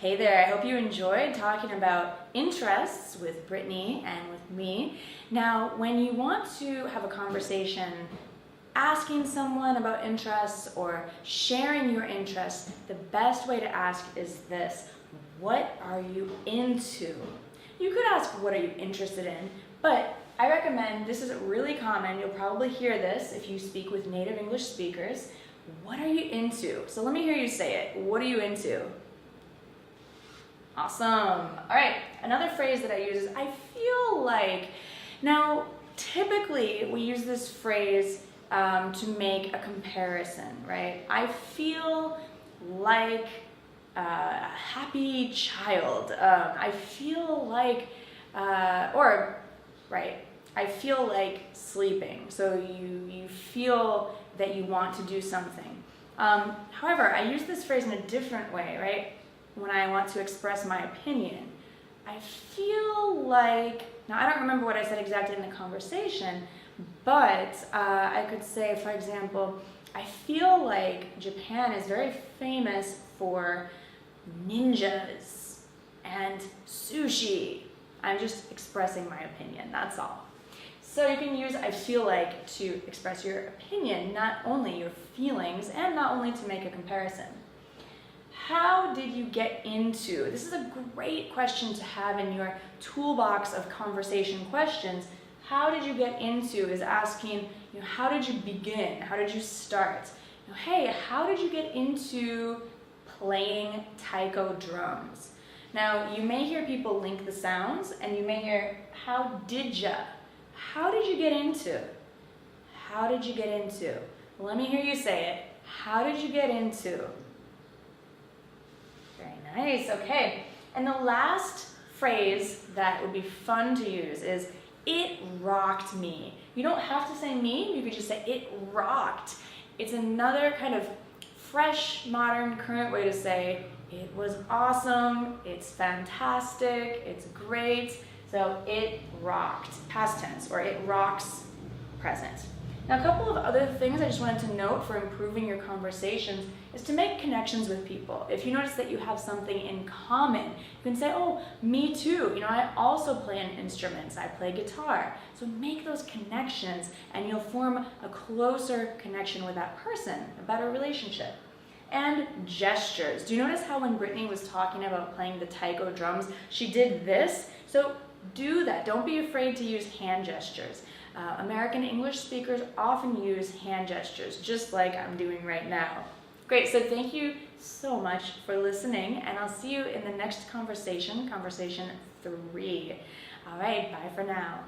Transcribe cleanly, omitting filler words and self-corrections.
Hey there, I hope you enjoyed talking about interests with Brittany and with me. Now, when you want to have a conversation asking someone about interests or sharing your interests, the best way to ask is this: what are you into? You could ask, what are you interested in? But I recommend, this is really common, you'll probably hear this if you speak with native English speakers. What are you into? So let me hear you say it. What are you into? Awesome. All right, another phrase that I use is I feel like. Now, typically we use this phrase to make a comparison, right? I feel like a happy child. I feel like, I feel like sleeping. So you feel that you want to do something. However, I use this phrase in a different way, right? When I want to express my opinion. I feel like, now I don't remember what I said exactly in the conversation, but I could say, for example, I feel like Japan is very famous for ninjas and sushi. I'm just expressing my opinion, that's all. So you can use I feel like to express your opinion, not only your feelings, and not only to make a comparison. How did you get into? This is a great question to have in your toolbox of conversation questions. How did you get into is asking, how did you begin? How did you start? Hey, how did you get into playing taiko drums? Now, you may hear people link the sounds, and you may hear, how did ya? How did you get into? How did you get into? Let me hear you say it. How did you get into? Very nice, okay. And the last phrase that would be fun to use is, it rocked me. You don't have to say me, you could just say, it rocked. It's another kind of fresh, modern, current way to say, it was awesome, it's fantastic, it's great. So it rocked, past tense, or it rocks, present. Now, a couple of other things I just wanted to note for improving your conversations is to make connections with people. If you notice that you have something in common, you can say, oh, me too. I also play an instrument. I play guitar. So make those connections and you'll form a closer connection with that person, a better relationship. And gestures. Do you notice how when Brittany was talking about playing the taiko drums, she did this? So do that. Don't be afraid to use hand gestures. American English speakers often use hand gestures, just like I'm doing right now. Great, so thank you so much for listening, and I'll see you in the next conversation, conversation 3. All right, bye for now.